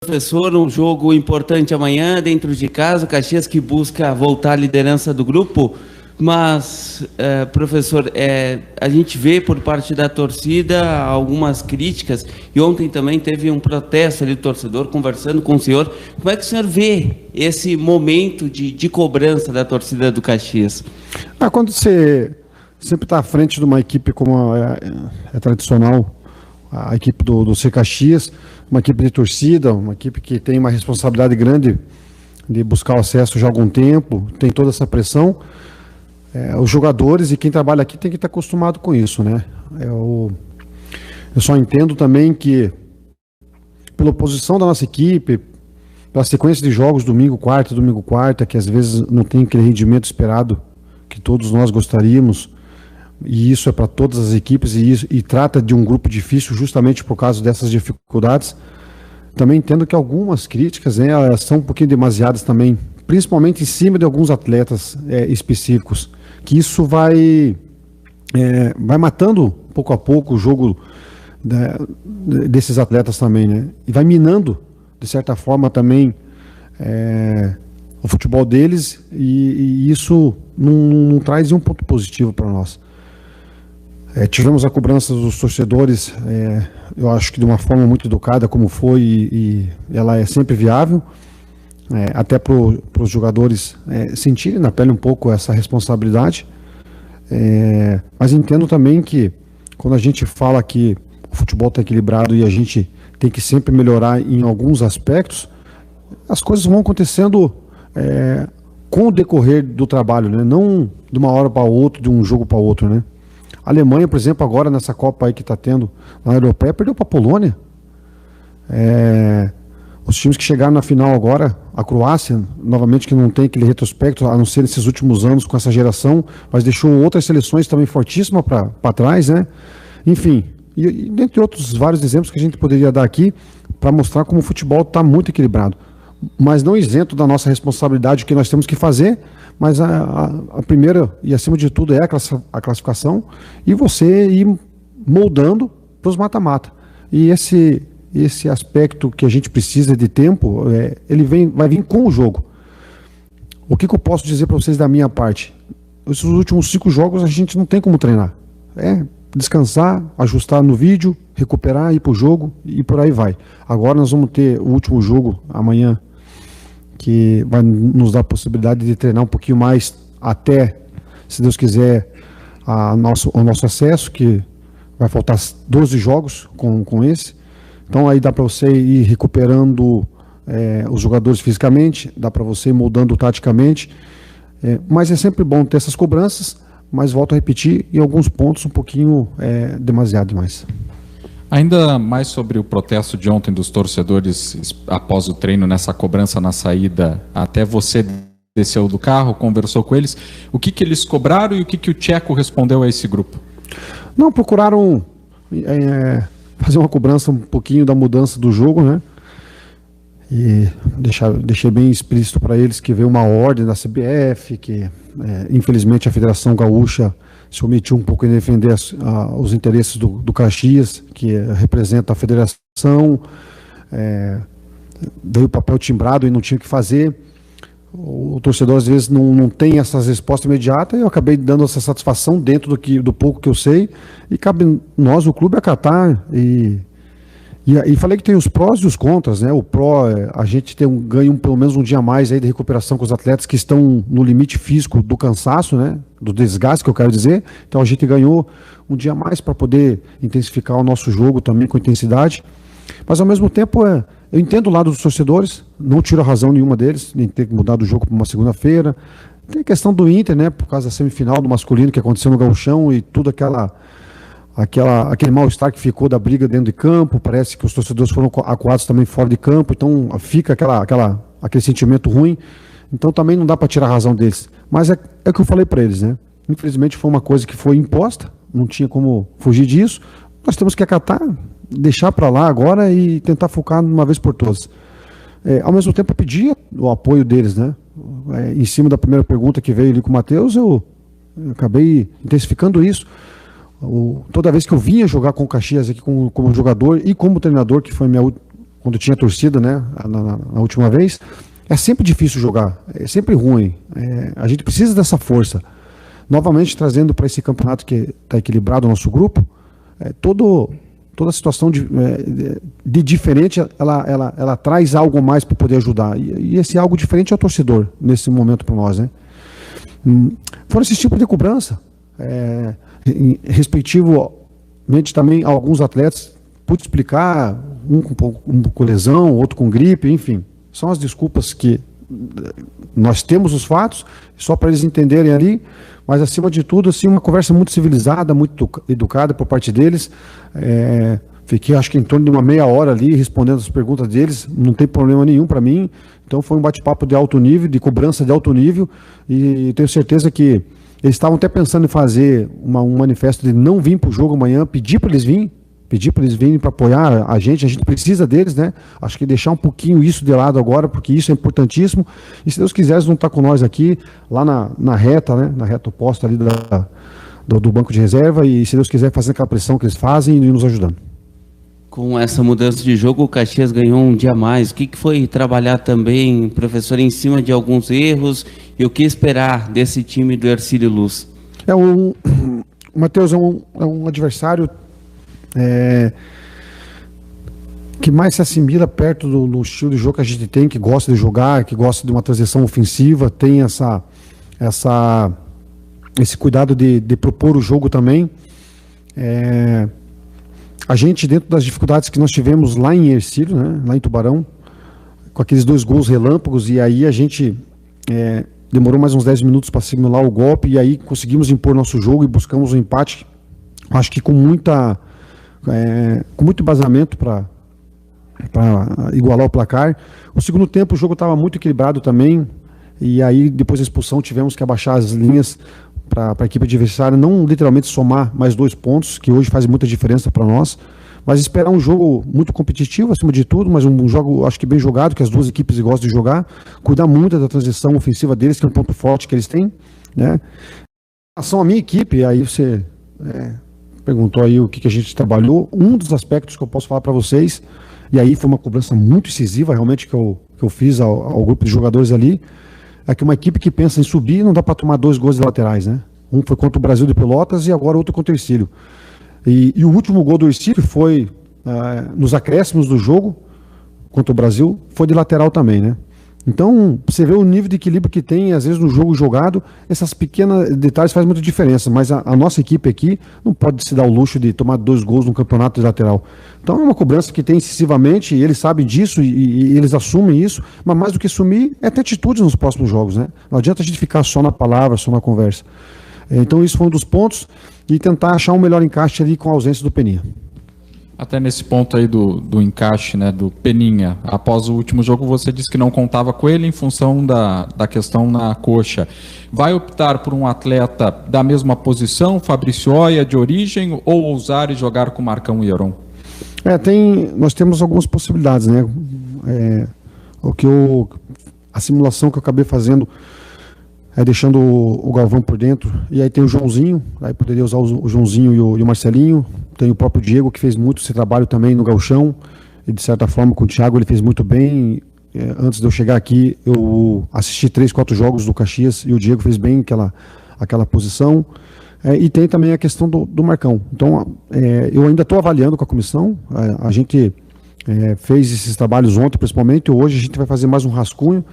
Professor, um jogo importante amanhã, dentro de casa, o Caxias que busca voltar à liderança do grupo, mas, professor, a gente vê por parte da torcida algumas críticas, e ontem também teve um protesto ali do torcedor, conversando com o senhor. Como é que o senhor vê esse momento de cobrança da torcida do Caxias? Quando você sempre está à frente de uma equipe como é tradicional, a equipe do C Caxias, uma equipe de torcida, uma equipe que tem uma responsabilidade grande de buscar o acesso já há algum tempo, tem toda essa pressão, os jogadores e quem trabalha aqui tem que estar acostumado com isso, né? Eu só entendo também que, pela posição da nossa equipe, pela sequência de jogos domingo, quarta, que às vezes não tem aquele rendimento esperado que todos nós gostaríamos, e isso é para todas as equipes, e trata de um grupo difícil justamente por causa dessas dificuldades. Também entendo que algumas críticas, né, elas são um pouquinho demasiadas também, principalmente em cima de alguns atletas específicos, que isso vai matando pouco a pouco o jogo desses atletas também, né, e vai minando, de certa forma, também o futebol deles, e isso não traz um ponto positivo para nós. Tivemos a cobrança dos torcedores, eu acho que de uma forma muito educada, como foi, e ela é sempre viável, até para os jogadores sentirem na pele um pouco essa responsabilidade. Mas entendo também que quando a gente fala que o futebol está equilibrado e a gente tem que sempre melhorar em alguns aspectos, as coisas vão acontecendo com o decorrer do trabalho, né? Não de uma hora para outra, de um jogo para outro, né? A Alemanha, por exemplo, agora nessa Copa aí que está tendo na Europeia, perdeu para a Polônia. Os times que chegaram na final agora, a Croácia, novamente, que não tem aquele retrospecto, a não ser nesses últimos anos com essa geração, mas deixou outras seleções também fortíssimas para trás, né? Enfim, e dentre outros vários exemplos que a gente poderia dar aqui para mostrar como o futebol está muito equilibrado. Mas não isento da nossa responsabilidade, o que nós temos que fazer, mas a primeira e acima de tudo é a classificação, e você ir moldando para os mata-mata. E esse aspecto que a gente precisa de tempo, vai vir com o jogo. O que eu posso dizer para vocês da minha parte? Esses últimos 5 jogos a gente não tem como treinar. Descansar, ajustar no vídeo, recuperar, ir para o jogo e por aí vai. Agora nós vamos ter o último jogo amanhã, que vai nos dar a possibilidade de treinar um pouquinho mais até, se Deus quiser, o nosso acesso, que vai faltar 12 jogos com esse. Então aí dá para você ir recuperando os jogadores fisicamente, dá para você ir moldando taticamente, mas é sempre bom ter essas cobranças, mas volto a repetir, em alguns pontos um pouquinho demasiado demais. Ainda mais sobre o protesto de ontem dos torcedores após o treino, nessa cobrança na saída, até você desceu do carro, conversou com eles, o que eles cobraram e o que o Tcheco respondeu a esse grupo? Não, procuraram fazer uma cobrança um pouquinho da mudança do jogo, né? E deixei bem explícito para eles que veio uma ordem da CBF, que infelizmente a Federação Gaúcha se omitiu um pouco em defender os interesses do Caxias, que representa a federação, veio o papel timbrado e não tinha o que fazer. O torcedor às vezes não tem essas respostas imediatas, e eu acabei dando essa satisfação dentro do pouco que eu sei, e cabe nós, o clube, acatar. E falei que tem os prós e os contras, né? O pró, a gente ganha pelo menos um dia a mais aí de recuperação com os atletas que estão no limite físico do cansaço, né? Do desgaste, que eu quero dizer. Então a gente ganhou um dia a mais para poder intensificar o nosso jogo também com intensidade. Mas ao mesmo tempo, eu entendo o lado dos torcedores, não tiro a razão nenhuma deles, nem ter que mudar do jogo para uma segunda-feira. Tem a questão do Inter, né? Por causa da semifinal do masculino que aconteceu no Gauchão e tudo aquele mal-estar que ficou da briga dentro de campo. Parece que os torcedores foram acuados também fora de campo, então fica aquele sentimento ruim. Então também não dá para tirar a razão deles. Mas é o que eu falei para eles, né? Infelizmente foi uma coisa que foi imposta, não tinha como fugir disso. Nós temos que acatar, deixar para lá agora e tentar focar de uma vez por todas. Ao mesmo tempo eu pedi o apoio deles, né? Em cima da primeira pergunta que veio ali com o Matheus, eu acabei intensificando isso. Toda vez que eu vinha jogar com o Caxias aqui como jogador e como treinador, que foi quando tinha torcida, né, na última vez, é sempre difícil jogar, é sempre ruim. A gente precisa dessa força. Novamente, trazendo para esse campeonato que está equilibrado o nosso grupo, toda a situação de diferente, ela traz algo mais para poder ajudar. E esse algo diferente é o torcedor, nesse momento para nós, né? Fora esse tipo de cobrança, respectivamente também alguns atletas, pude explicar, um com lesão, outro com gripe, enfim. São as desculpas que nós temos os fatos, só para eles entenderem ali, mas acima de tudo, assim, uma conversa muito civilizada, muito educada por parte deles. Fiquei, acho que em torno de uma meia hora ali, respondendo as perguntas deles, não tem problema nenhum para mim. Então foi um bate-papo de alto nível, de cobrança de alto nível, e tenho certeza que eles estavam até pensando em fazer um manifesto de não vir para o jogo amanhã, pedir para eles virem para apoiar a gente precisa deles, né? Acho que deixar um pouquinho isso de lado agora, porque isso é importantíssimo, e se Deus quiser, eles vão estar com nós aqui, lá na reta, né? Na reta oposta ali do banco de reserva, e se Deus quiser, fazendo aquela pressão que eles fazem e nos ajudando. Com essa mudança de jogo, o Caxias ganhou um dia a mais. O que foi trabalhar também, professor, em cima de alguns erros, e o que esperar desse time do Hercílio Luz? O Matheus é um adversário que mais se assimila perto do estilo de jogo que a gente tem, que gosta de jogar, que gosta de uma transição ofensiva, tem esse cuidado de propor o jogo também. A gente, dentro das dificuldades que nós tivemos lá em Hercílio, né, lá em Tubarão, com aqueles 2 gols relâmpagos, e aí a gente demorou mais uns 10 minutos para simular o golpe, e aí conseguimos impor nosso jogo e buscamos um empate, acho que com muito embasamento para igualar o placar. O segundo tempo o jogo estava muito equilibrado também, e aí depois da expulsão tivemos que abaixar as linhas para a equipe adversária, não literalmente somar mais 2 pontos, que hoje faz muita diferença para nós, mas esperar um jogo muito competitivo acima de tudo, mas um jogo acho que bem jogado, que as duas equipes gostam de jogar, cuidar muito da transição ofensiva deles, que é um ponto forte que eles têm, né? Em relação à minha equipe, aí você perguntou aí o que a gente trabalhou. Um dos aspectos que eu posso falar para vocês, e aí foi uma cobrança muito incisiva realmente que eu fiz ao grupo de jogadores ali, é que uma equipe que pensa em subir não dá para tomar 2 gols de laterais, né? Um foi contra o Brasil de Pelotas e agora outro contra o Hercílio. E o último gol do Hercílio foi nos acréscimos do jogo contra o Brasil, foi de lateral também, né? Então, você vê o nível de equilíbrio que tem, às vezes, no jogo jogado, essas pequenas detalhes fazem muita diferença, mas a nossa equipe aqui não pode se dar o luxo de tomar 2 gols num campeonato de lateral. Então, é uma cobrança que tem excessivamente, e eles sabem disso, e eles assumem isso, mas mais do que assumir, é ter atitudes nos próximos jogos, né? Não adianta a gente ficar só na palavra, só na conversa. Então, isso foi um dos pontos, e tentar achar um melhor encaixe ali com a ausência do Peninha. Até nesse ponto aí do encaixe, né, do Peninha, após o último jogo você disse que não contava com ele em função da questão na coxa. Vai optar por um atleta da mesma posição, Fabrício Oia, de origem, ou ousar e jogar com Marcão e Heron? Nós temos algumas possibilidades, né? A simulação que eu acabei fazendo deixando o Galvão por dentro, e aí tem o Joãozinho, aí poderia usar o Joãozinho e o Marcelinho, tem o próprio Diego, que fez muito esse trabalho também no gauchão, e de certa forma com o Thiago ele fez muito bem. Antes de eu chegar aqui, eu assisti 3, 4 jogos do Caxias, e o Diego fez bem aquela posição. E tem também a questão do Marcão. Então, eu ainda estou avaliando com a comissão, a gente fez esses trabalhos ontem principalmente, hoje a gente vai fazer mais um rascunho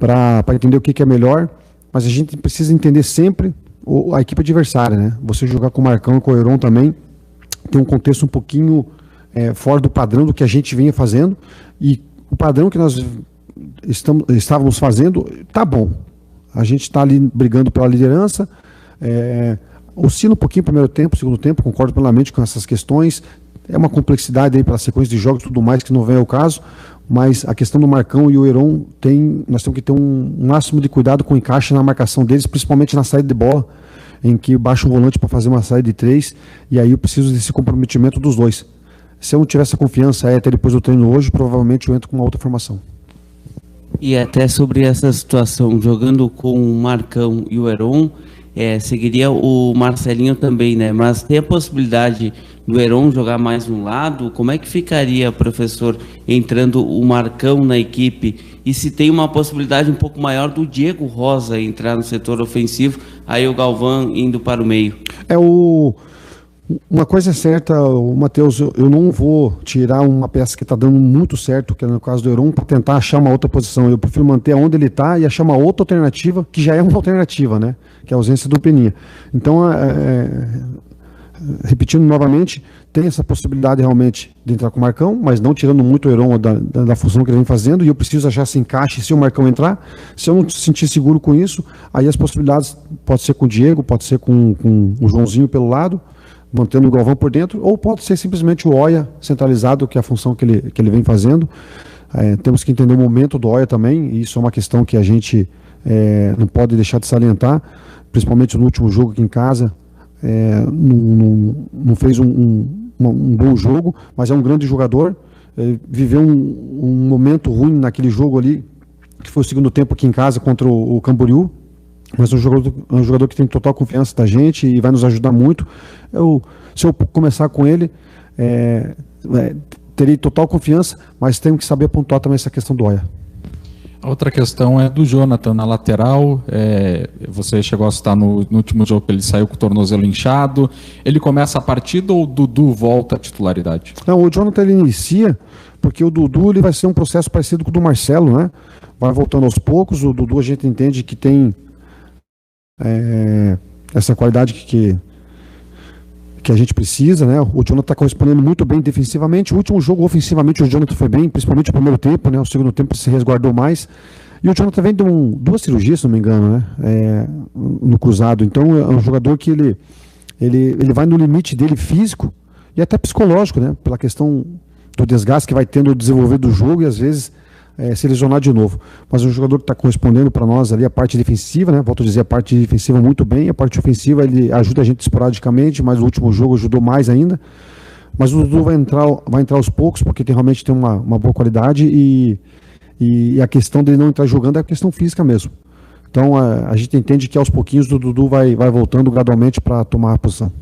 para entender o que é melhor. Mas a gente precisa entender sempre a equipe adversária, né? Você jogar com o Marcão e com o Heron também tem um contexto um pouquinho fora do padrão do que a gente vinha fazendo, e o padrão que nós estávamos fazendo tá bom. A gente está ali brigando pela liderança, oscila um pouquinho primeiro tempo, segundo tempo, concordo plenamente com essas questões. É uma complexidade aí pela sequência de jogos e tudo mais que não vem ao caso, mas a questão do Marcão e o Heron, nós temos que ter um máximo de cuidado com o encaixe na marcação deles, principalmente na saída de bola, em que baixa o volante para fazer uma saída de 3, e aí eu preciso desse comprometimento dos dois. Se eu não tiver essa confiança até depois do treino hoje, provavelmente eu entro com uma outra formação. E até sobre essa situação, jogando com o Marcão e o Heron, seguiria o Marcelinho também, né? Mas tem a possibilidade do Heron jogar mais um lado? Como é que ficaria, professor, entrando o Marcão na equipe? E se tem uma possibilidade um pouco maior do Diego Rosa entrar no setor ofensivo, aí o Galvão indo para o meio? Uma coisa é certa, Matheus, eu não vou tirar uma peça que está dando muito certo, que é no caso do Heron, para tentar achar uma outra posição. Eu prefiro manter onde ele está e achar uma outra alternativa, que já é uma alternativa, né? Que é a ausência do Peninha. Então, repetindo novamente, tem essa possibilidade realmente de entrar com o Marcão, mas não tirando muito o Heron da função que ele vem fazendo, e eu preciso achar esse encaixe se o Marcão entrar. Se eu não me sentir seguro com isso, aí as possibilidades pode ser com o Diego, pode ser com o Joãozinho pelo lado, mantendo o Galvão por dentro, ou pode ser simplesmente o Oia centralizado, que é a função que ele vem fazendo. Temos que entender o momento do Oia também, e isso é uma questão que a gente não pode deixar de salientar, principalmente no último jogo aqui em casa. Não fez um bom jogo, mas é um grande jogador. Viveu um momento ruim naquele jogo ali, que foi o segundo tempo aqui em casa contra o Camboriú, mas é um jogador que tem total confiança da gente e vai nos ajudar muito. Se eu começar com ele, terei total confiança, mas tenho que saber pontuar também essa questão do Oia. A outra questão é do Jonathan na lateral. Você chegou a citar no último jogo que ele saiu com o tornozelo inchado. Ele começa a partida ou o Dudu volta à titularidade? Não, o Jonathan ele inicia, porque o Dudu ele vai ser um processo parecido com o do Marcelo, né? Vai voltando aos poucos. O Dudu a gente entende que tem essa qualidade que a gente precisa, né? O Jonathan está correspondendo muito bem defensivamente. O último jogo, ofensivamente, o Jonathan foi bem, principalmente o primeiro tempo, né? O segundo tempo se resguardou mais. E o Jonathan vem de duas cirurgias, se não me engano, né? No cruzado. Então é um jogador que ele vai no limite dele físico e até psicológico, né? Pela questão do desgaste que vai tendo no desenvolver do jogo e às vezes se lesionar de novo. Mas o jogador que está correspondendo para nós ali a parte defensiva, né? Volto a dizer, a parte defensiva muito bem, a parte ofensiva ele ajuda a gente esporadicamente, mas o último jogo ajudou mais ainda. Mas o Dudu vai entrar aos poucos, porque realmente tem uma boa qualidade e a questão dele não entrar jogando é a questão física mesmo. Então a gente entende que aos pouquinhos o Dudu vai voltando gradualmente para tomar a posição.